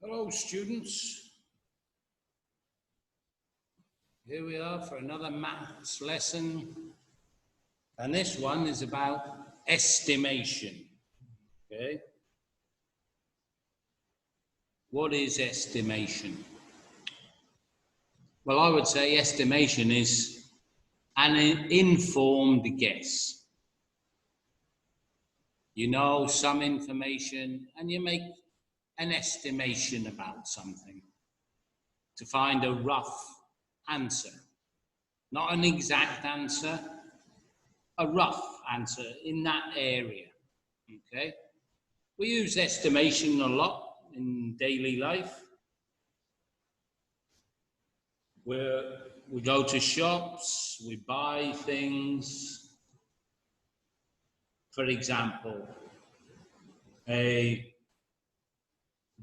Hello students, here we are for another maths lesson, and this one is about estimation. Okay, what is estimation? Well, I would say estimation is an informed guess. You know some information and you make an estimation about something to find a rough answer. Not an exact answer, a rough answer in that area, okay? We use estimation a lot in daily life. We go to shops, we buy things. For example, a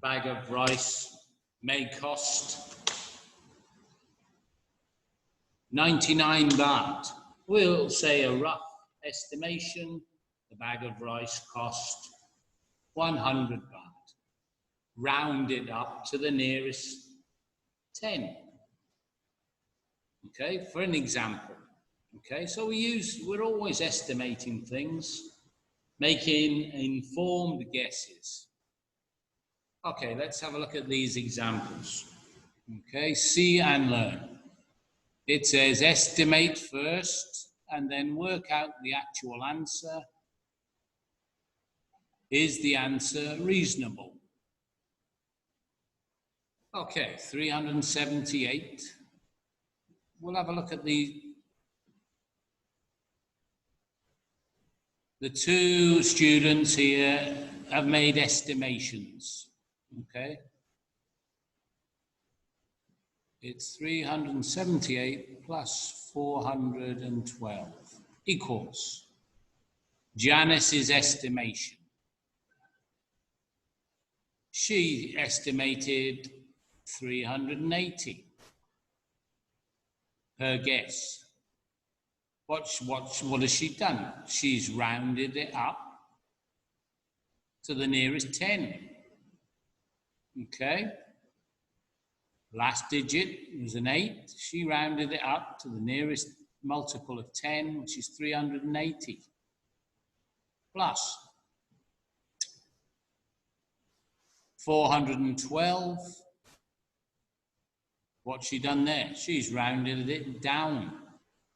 bag of rice may cost 99 baht. We'll say a rough estimation, the bag of rice cost 100 baht. Round it up to the nearest 10. Okay, for an example. Okay, so we're always estimating things, making informed guesses. Okay, let's have a look at these examples. Okay, see and learn. It says estimate first and then work out the actual answer. Is the answer reasonable? Okay, 378. We'll have a look at the two students here have made estimations. Okay. It's 378 plus 412 equals Janice's estimation. She estimated 380. Her guess. What has she done? She's rounded it up to the nearest 10. Okay. Last digit was an 8. She rounded it up to the nearest multiple of 10, which is 380. Plus 412. What's she done there? She's rounded it down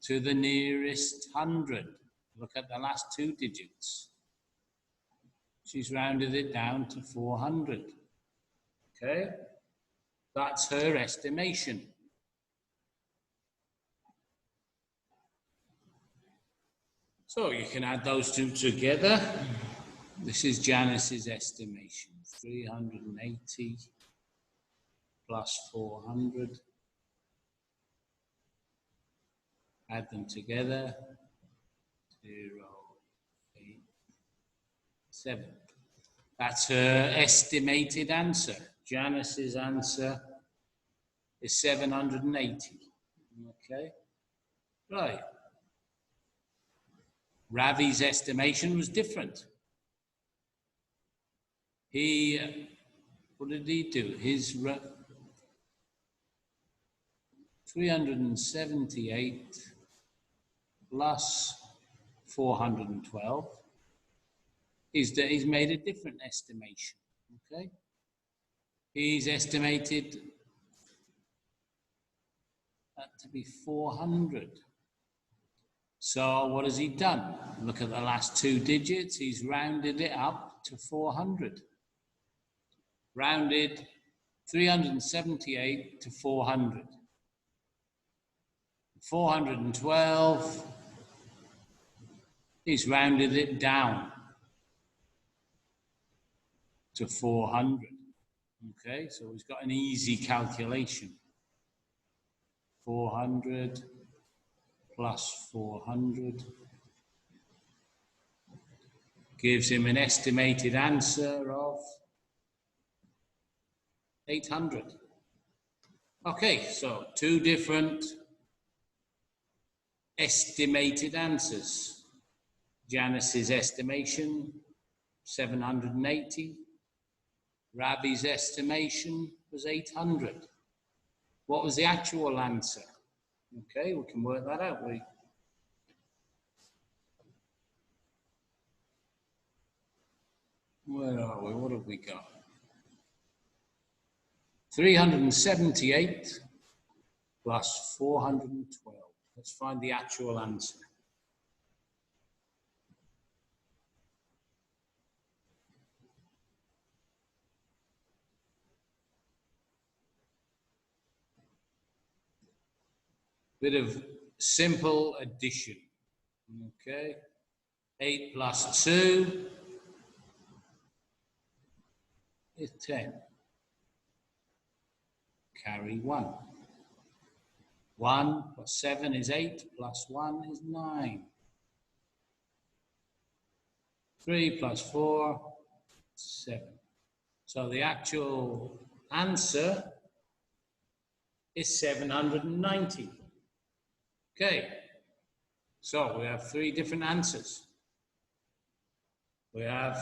to the nearest 100. Look at the last two digits. She's rounded it down to 400. Okay? That's her estimation. So you can add those two together. This is Janice's estimation. 380 plus 400. Add them together. 0, 8, 7. That's her estimated answer. Janice's answer is 780. Okay. Right. Ravi's estimation was different. What did he do? His 378 plus 412. He's made a different estimation. Okay. He's estimated that to be 400. So what has he done? Look at the last two digits. He's rounded it up to 400. Rounded 378 to 400. 412. He's rounded it down to 400. Okay, so he's got an easy calculation. 400 plus 400 gives him an estimated answer of 800. Okay, so two different estimated answers. Janice's estimation, 780. Ravi's estimation was 800. What was the actual answer? Okay, we can work that out. Where are we? What have we got? 378 plus 412. Let's find the actual answer. Bit of simple addition. Okay. 8 plus 2 is 10. Carry 1. 1 plus 7 is 8, plus 1 is 9. 3 plus 4, 7. So the actual answer is 790. Okay, so we have 3 different answers. We have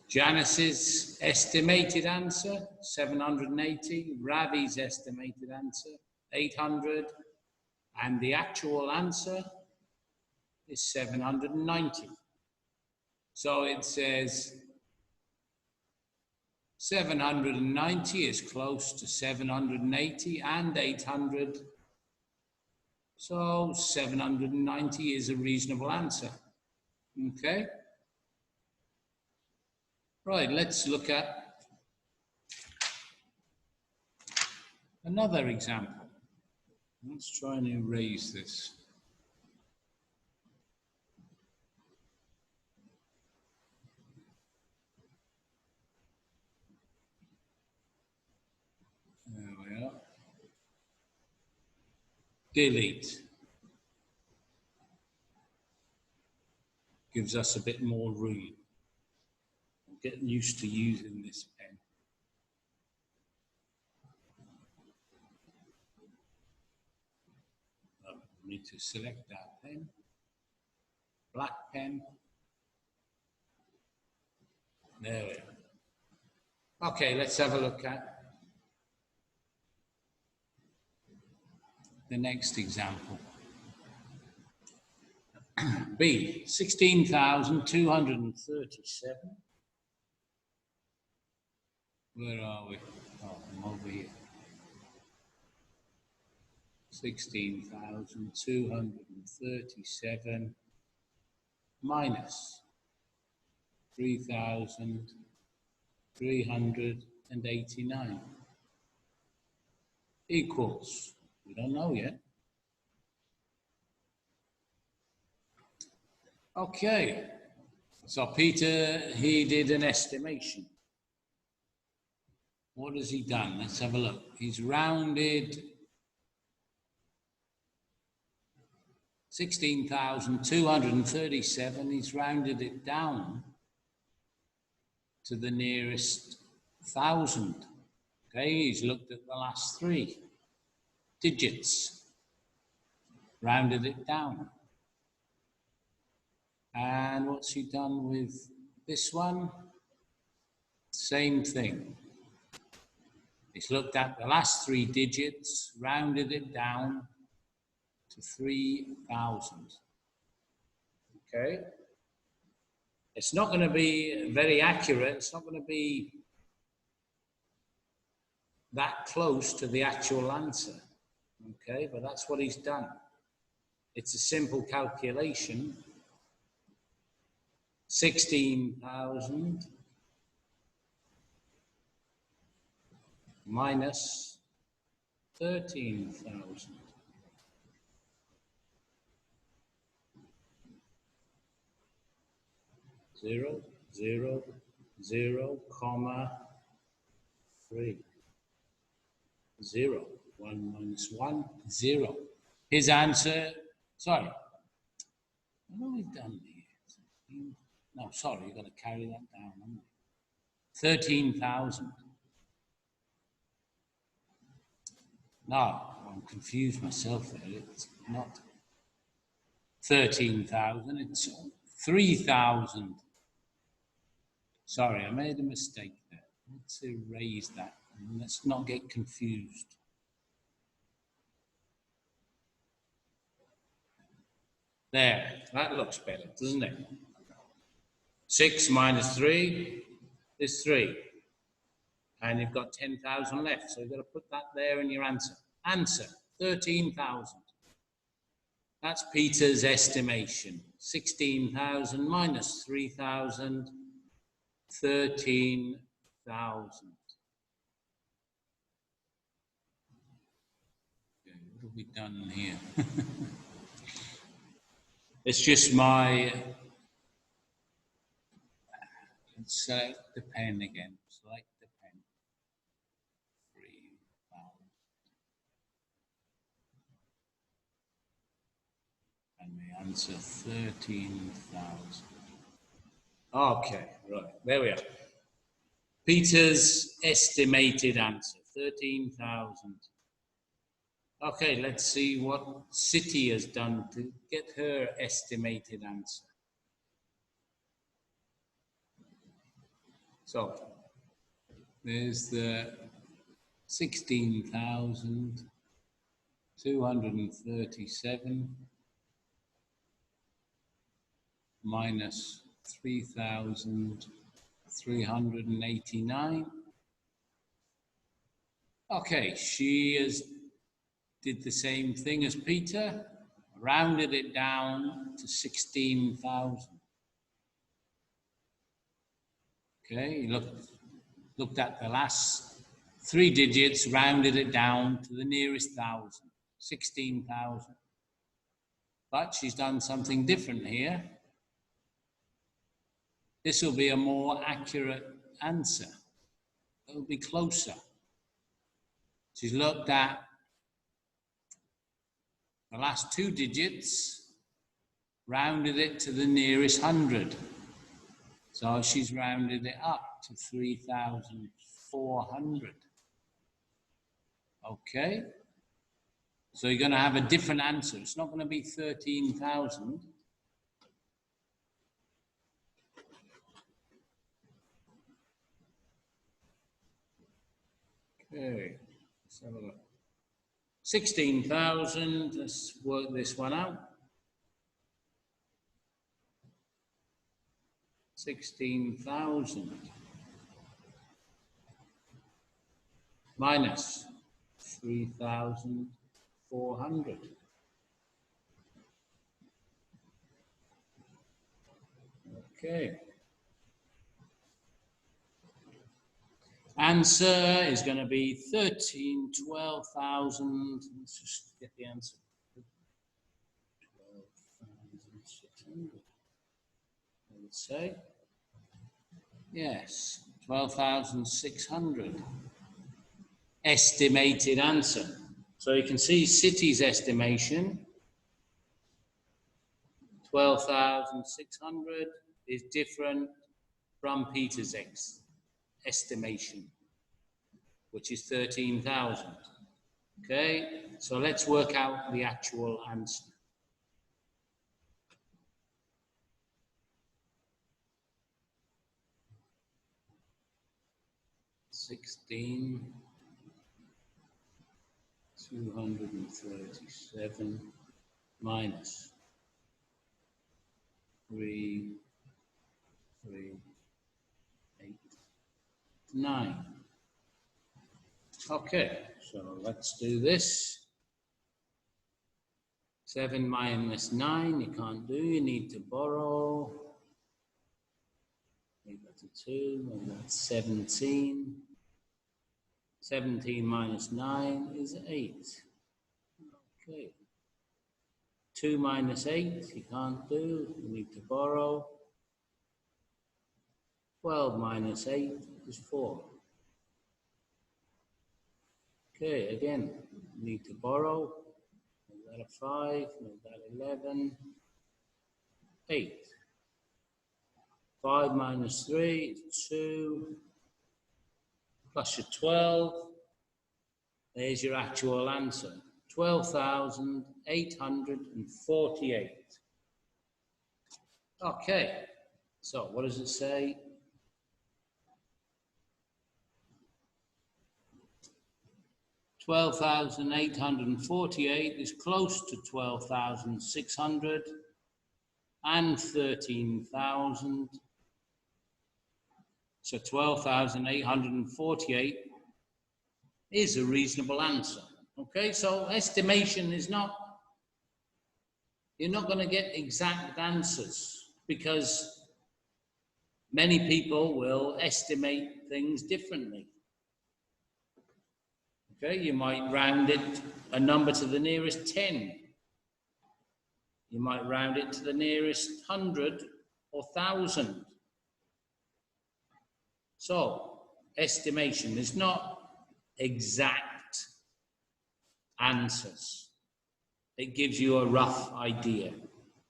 Janice's estimated answer, 780, Ravi's estimated answer, 800, and the actual answer is 790. So it says 790 is close to 780 and 800. So 790 is a reasonable answer. Okay? Right, let's look at another example. Let's try and erase this. There we are. Delete. Gives us a bit more room. I'm getting used to using this pen. I need to select that pen. Black pen. There we are. Okay, let's have a look at the next example. B, 16,237. Where are we? Oh, I'm over here. 16,237 minus 3,389 equals, we don't know yet. Okay, so Peter, he did an estimation. What has he done? Let's have a look. He's rounded 16,237. He's rounded it down to the nearest 1,000. Okay, he's looked at the last 3 digits, rounded it down. And what's he done with this one? Same thing. He's looked at the last 3 digits, rounded it down to 3,000. Okay? It's not going to be very accurate. It's not going to be that close to the actual answer. Okay? But that's what he's done. It's a simple calculation. 16,000 minus 13,000. Zero, zero, 0, comma 3. 0. 1 minus 1, 0. His answer, sorry. What have we done here? No, sorry, you've got to carry that down, haven't you? 13,000. No, I'm confused myself there. It's not 13,000, it's 3,000. Sorry, I made a mistake there. Let's erase that. Let's not get confused. There, that looks better, doesn't it? 6 minus 3 is 3. And you've got 10,000 left, so you've got to put that there in your answer. Answer, 13,000. That's Peter's estimation. 16,000 minus 3,000, 13,000. Okay, what have we done here? It's just my... Let's select the pen again. Select the pen. 3,000. And the answer 13,000. Okay, right, there we are. Peter's estimated answer, 13,000. Okay, let's see what City has done to get her estimated answer. So, there's the 16,237 minus 3,389. Okay, she did the same thing as Peter, rounded it down to 16,000. Okay, looked at the last 3 digits, rounded it down to the nearest thousand, 16,000. But she's done something different here. This will be a more accurate answer. It'll be closer. She's looked at the last 2 digits, rounded it to the nearest 100. So she's rounded it up to 3,400. Okay. So you're going to have a different answer. It's not going to be 13,000. Okay. Let's have a look. 16,000. Let's work this one out. 16,000 minus 3,400. Okay. Answer is going to be 12,000. Let's just get the answer. 12,600. Let's say. Yes, 12,600. Estimated answer. So you can see City's estimation, 12,600, is different from Peter's estimation, which is 13,000. Okay, so let's work out the actual answer. 16,237 minus 3,389. Okay, so let's do this. 7 minus 9, you can't do, you need to borrow. Make that a 2, and that's 17. 17 minus 9 is 8. Okay. 2 minus 8, you can't do, you need to borrow. 12 minus 8 is 4. Okay, again, you need to borrow. Make that a 5, make that 11. 8. 5 minus 3 is 2. Plus your 12. There's your actual answer. 12,848. Okay, so what does it say? 12,848 is close to 12,600 and 13,000. So 12,848 is a reasonable answer. Okay, so estimation is not, you're not going to get exact answers because many people will estimate things differently. Okay, you might round it a number to the nearest 10. You might round it to the nearest 100 or 1,000. So, estimation is not exact answers. It gives you a rough idea.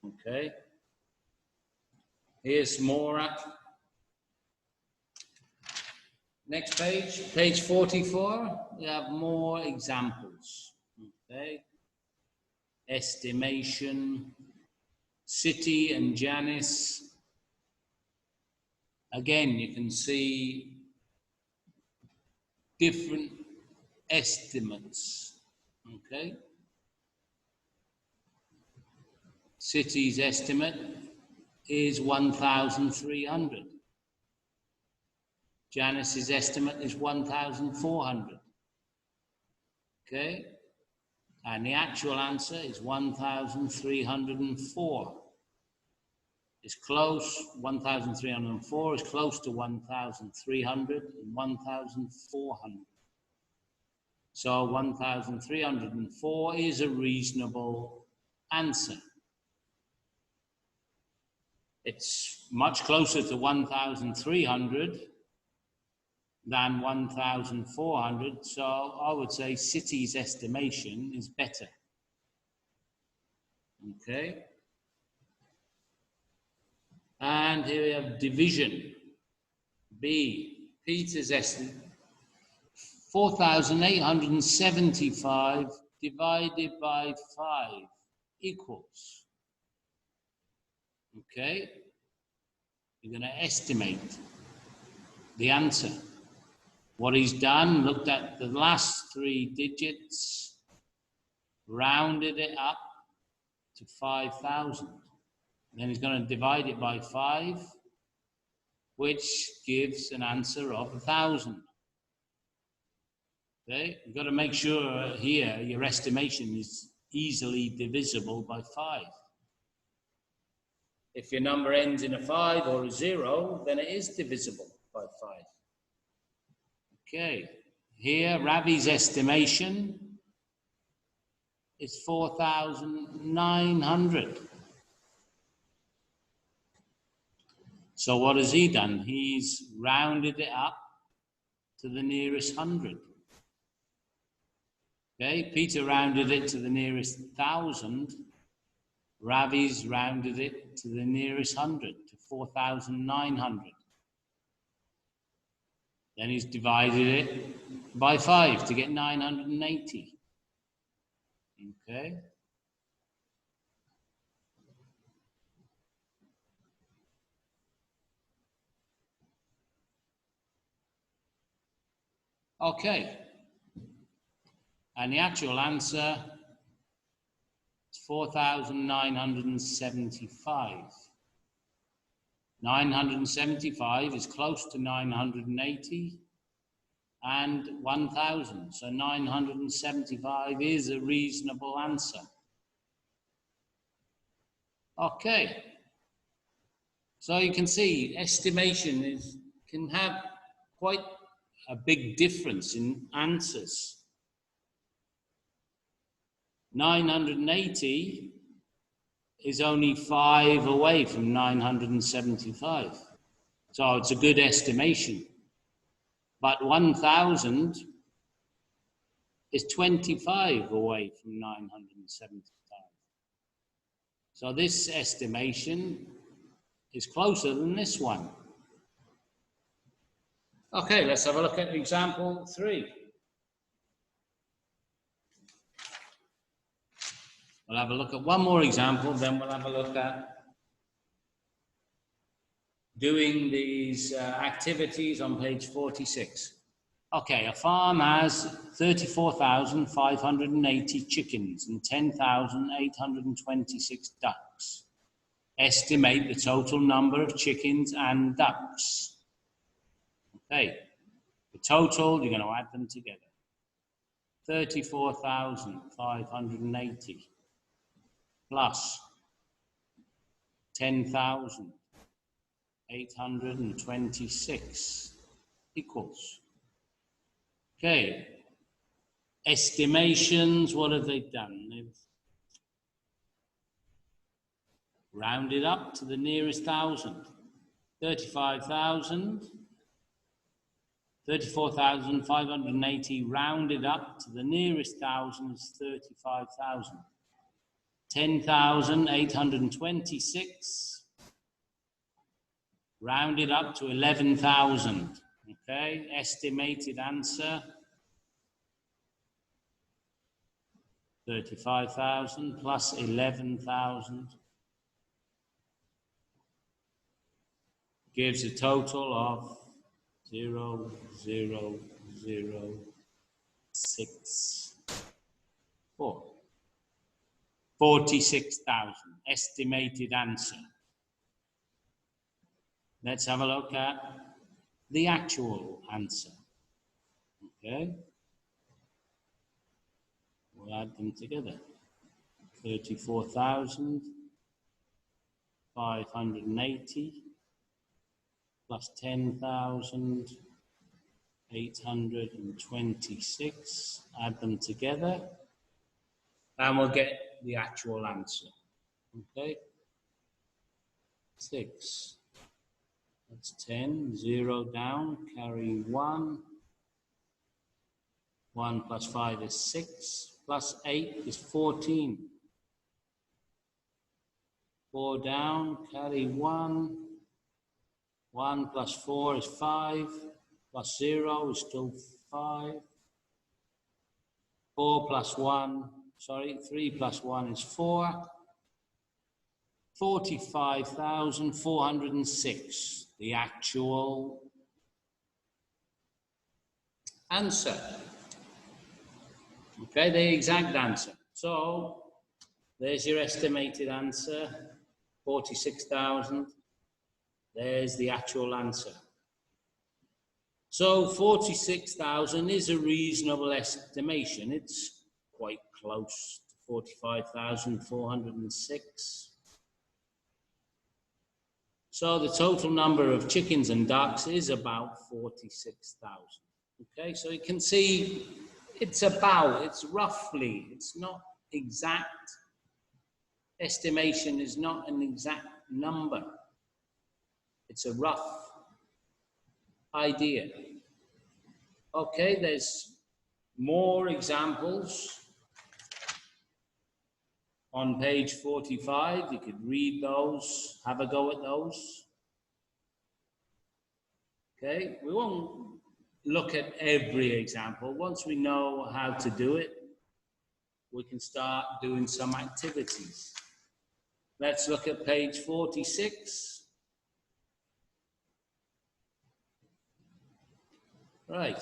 Okay? Here's more. Next page, page 44. We have more examples. Okay? Estimation, City and Janice. Again, you can see different estimates. Okay? City's estimate is 1,300. Janice's estimate is 1,400. Okay? And the actual answer is 1,304. It's close. 1,304 is close to 1,300 and 1,400. So 1,304 is a reasonable answer. It's much closer to 1,300 than 1,400, so I would say City's estimation is better. Okay? And here we have division. B, Peter's estimate. 4,875 divided by 5 equals. Okay? You're going to estimate the answer. What he's done, looked at the last 3 digits, rounded it up to 5,000. Then he's going to divide it by 5, which gives an answer of 1,000. Okay? You've got to make sure here your estimation is easily divisible by 5. If your number ends in a 5 or a 0, then it is divisible by 5. Okay, here Ravi's estimation is 4,900. So what has he done? He's rounded it up to the nearest 100. Okay, Peter rounded it to the nearest 1,000. Ravi's rounded it to the nearest 100, to 4,900. Then he's divided it by 5 to get 980. Okay. Okay. And the actual answer is 4,975. 975 is close to 980 and 1,000. So 975 is a reasonable answer. Okay. So you can see estimation can have quite a big difference in answers. 980 is only 5 away from 975. So it's a good estimation. But 1,000 is 25 away from 975. So this estimation is closer than this one. Okay, let's have a look at example 3. We'll have a look at one more example, then we'll have a look at doing these activities on page 46. Okay, a farm has 34,580 chickens and 10,826 ducks. Estimate the total number of chickens and ducks. Okay, the total, you're going to add them together. 34,580 plus 10,826 equals. Okay, estimations, what have they done? They've rounded up to the nearest thousand. 34,580 rounded up to the nearest thousand is 35,000. 10,826 rounded up to 11,000. Okay, estimated answer 35,000 plus 11,000 gives a total of 0.0064. 46,000, estimated answer. Let's have a look at the actual answer. Okay, we'll add them together. 34,580 plus 10,826. Add them together, and we'll get the actual answer. Okay, 6. That's 10. 0 down. Carry 1. 1 plus 5 is 6. Plus 8 is 14. 4 down. Carry 1. 1 plus 4 is 5. Plus 0 is still 5. 3 plus 1 is 4. 45,406, the actual answer. Okay, the exact answer. So there's your estimated answer, 46,000. There's the actual answer. So 46,000 is a reasonable estimation. It's quite close to 45,406. So the total number of chickens and ducks is about 46,000. Okay, so you can see it's roughly, it's not exact. Estimation is not an exact number. It's a rough idea. Okay, there's more examples on page 45. You could read those, have a go at those. Okay, we won't look at every example. Once we know how to do it, we can start doing some activities. Let's look at page 46. Right.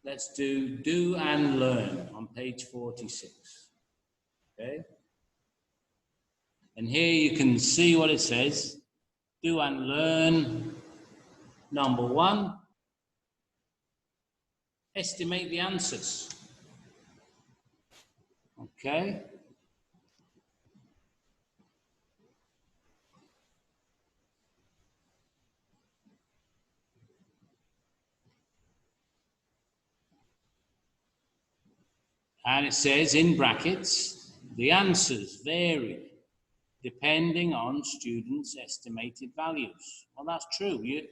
Let's do and learn on page 46. Okay. And here you can see what it says. Do and learn. Number 1. Estimate the answers. Okay. And it says in brackets, the answers vary depending on students' estimated values. Well, that's true. You're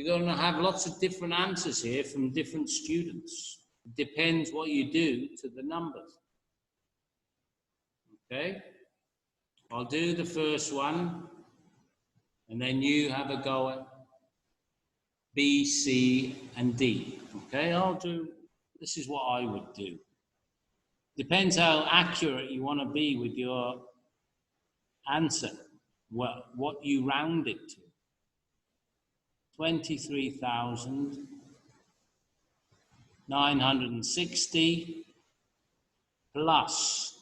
going to have lots of different answers here from different students. It depends what you do to the numbers. Okay? I'll do the first one, and then you have a go at B, C, and D. Okay? This is what I would do. Depends how accurate you want to be with your answer, what you round it to. 23,000 960 plus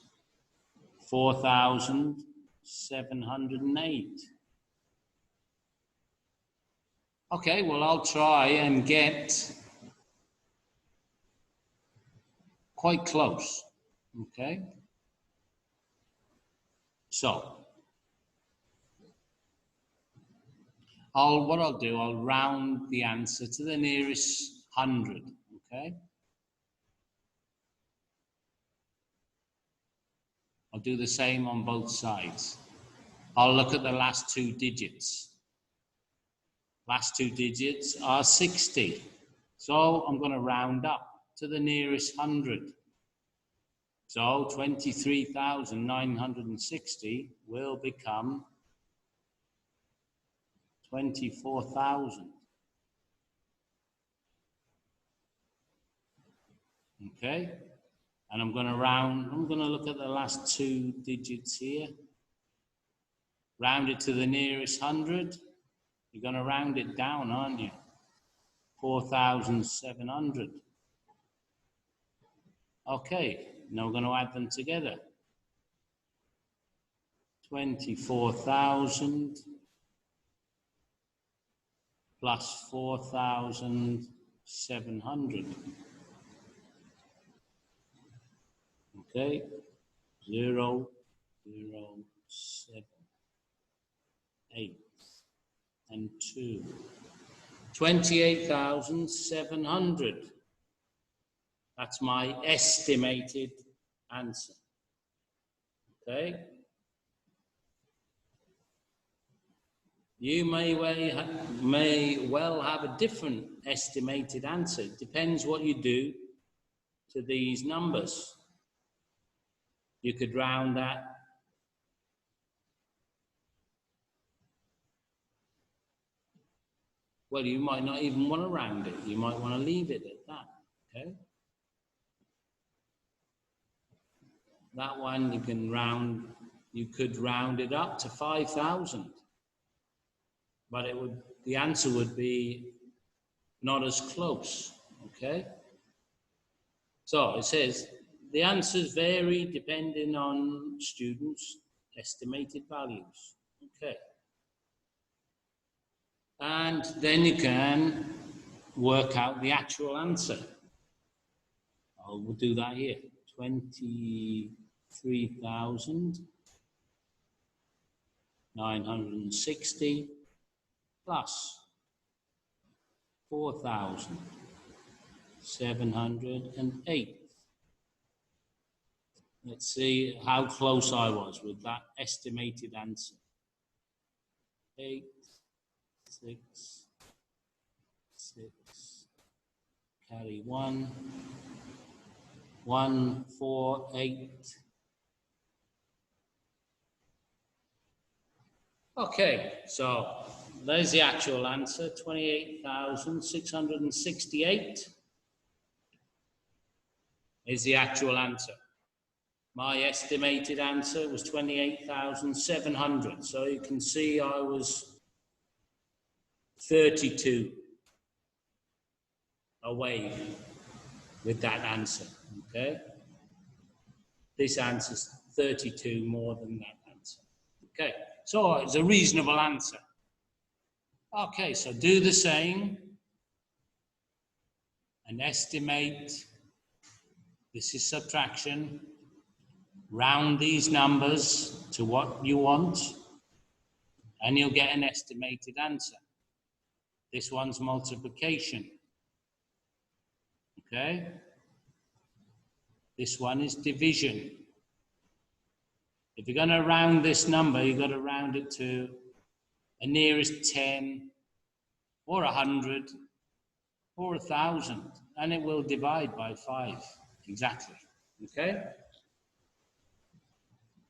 4,708. Okay, well, I'll try and get quite close. Okay, so what I'll do, I'll round the answer to the nearest 100. Okay, I'll do the same on both sides. I'll look at the last two digits. Last two digits are 60. So I'm going to round up to the nearest 100. So 23,960 will become 24,000. Okay? And I'm going to look at the last two digits here. Round it to the nearest 100. You're going to round it down, aren't you? 4,700. Okay, now we're going to add them together. 24,000 plus 4,700. Okay, 0, 0, 7, 8, and 2. 28,700. That's my estimated answer. Okay? You may well have a different estimated answer. It depends what you do to these numbers. You could round that. Well, you might not even want to round it. You might want to leave it at that. Okay? That one you could round it up to 5,000. But the answer would be not as close. Okay? So it says the answers vary depending on students' estimated values. Okay. And then you can work out the actual answer. We'll do that here. 23,960 plus 4,708. Let's see how close I was with that estimated answer. 8, 6, 6, carry 1, 1, 4, 8. Okay, so there's the actual answer, 28,668 is the actual answer. My estimated answer was 28,700. So you can see I was 32 away with that answer, okay? This answer's 32 more than that answer. Okay, so it's a reasonable answer. Okay, so do the same and estimate. This is subtraction. Round these numbers to what you want, and you'll get an estimated answer. This one's multiplication. Okay? This one is division. If you're going to round this number, you've got to round it to a nearest 10 or 100 or 1,000, and it will divide by 5 exactly. Okay?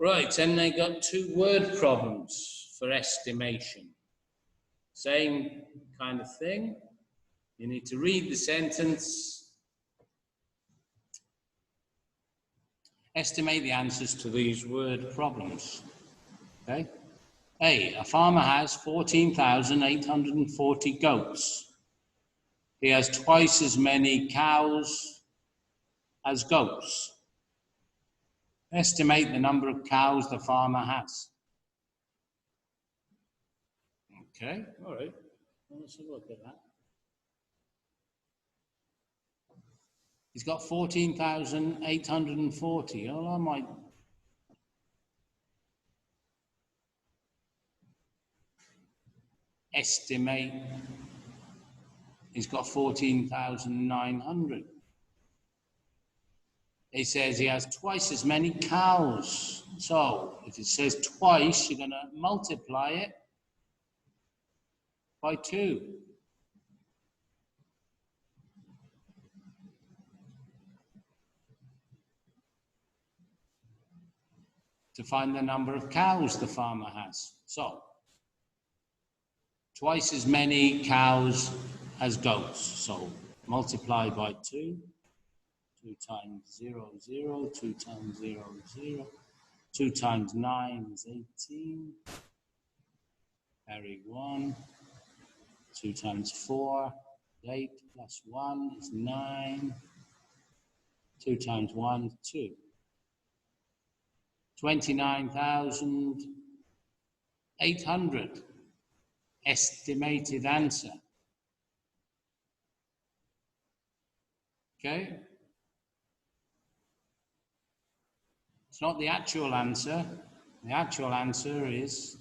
Right, and they got 2 word problems for estimation. Same kind of thing. You need to read the sentence, estimate the answers to these word problems. Okay? A farmer has 14,840 goats. He has twice as many cows as goats. Estimate the number of cows the farmer has. Okay, all right. Let's have a look at that. He's got 14,840. Oh, I might. Estimate. He's got 14,900. It says he has twice as many cows. So if it says twice, you're going to multiply it by 2. To find the number of cows the farmer has. So, twice as many cows as goats. So, multiply by 2. 2 times 0, 0. 2 times 0, 0. 2 times 9 is 18. Carry 1. 2 times 4 is 8. Plus 1 is 9. 2 times 1 is 2. 29,800. Estimated answer. Okay? It's not the actual answer. The actual answer is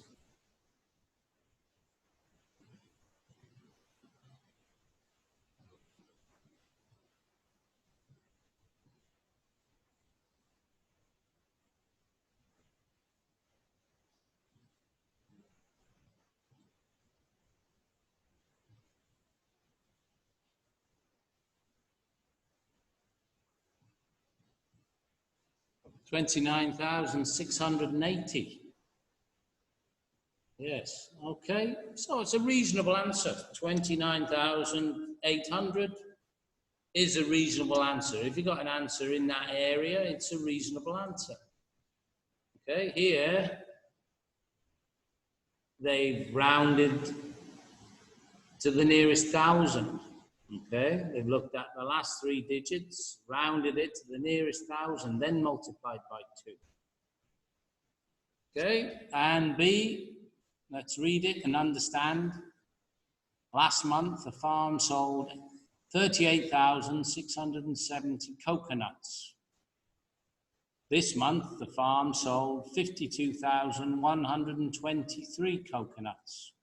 29,680. Yes, okay. So it's a reasonable answer. 29,800 is a reasonable answer. If you got an answer in that area, it's a reasonable answer. Okay, here they've rounded to the nearest 1,000. Okay, they've looked at the last 3 digits, rounded it to the nearest 1,000, then multiplied by 2. Okay, and B, let's read it and understand. Last month, the farm sold 38,670 coconuts. This month, the farm sold 52,123 coconuts.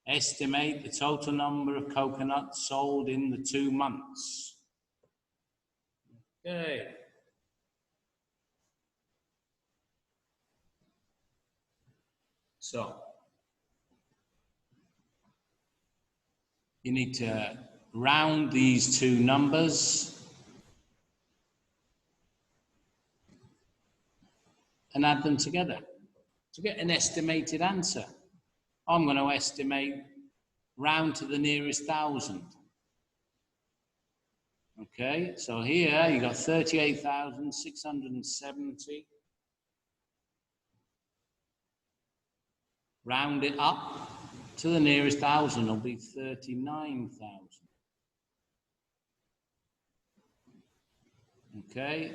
Estimate the total number of coconuts sold in the 2 months. Okay. So, you need to round these 2 numbers and add them together to get an estimated answer. I'm going to estimate round to the nearest 1,000. Okay, so here you got 38,670. Round it up to the nearest 1,000, it'll be 39,000. Okay.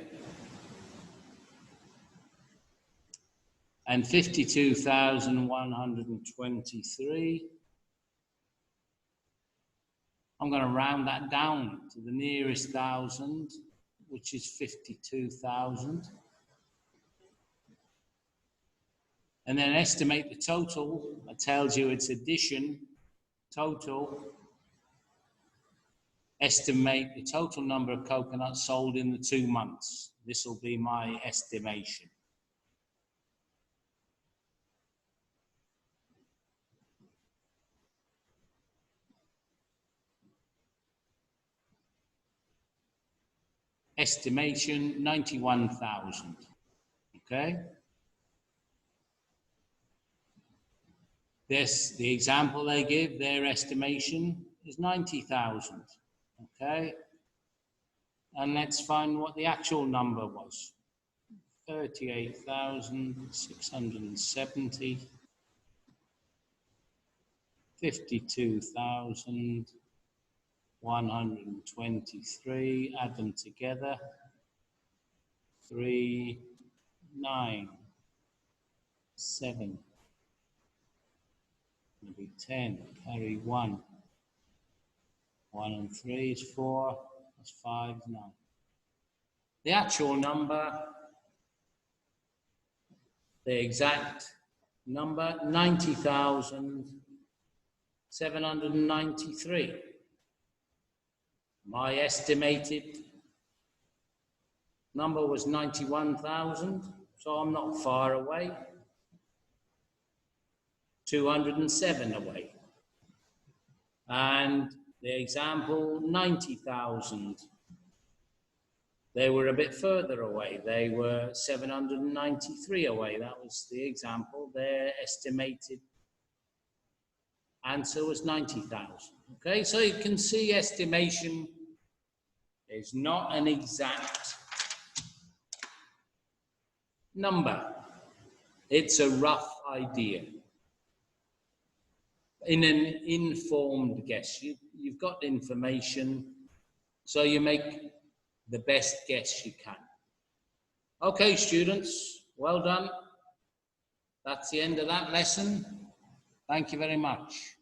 And 52,123. I'm going to round that down to the nearest 1,000, which is 52,000. And then estimate the total. That tells you its addition, total. Estimate the total number of coconuts sold in the 2 months. This will be my estimation. Estimation 91,000. Okay. This, the example they give, their estimation is 90,000. Okay. And let's find what the actual number was. 38,670, 52,000, 123, add them together. 3, 9, 7, maybe 10, carry 1. 1 and 3 is 4, that's 5 is 9. The actual number, the exact number, 90,793. My estimated number was 91,000, so I'm not far away. 207 away. And the example, 90,000. They were a bit further away. They were 793 away. That was the example. Their estimated answer was 90,000. Okay, so you can see estimation is not an exact number. It's a rough idea. In an informed guess, you've got information, so you make the best guess you can. Okay, students, well done. That's the end of that lesson. Thank you very much.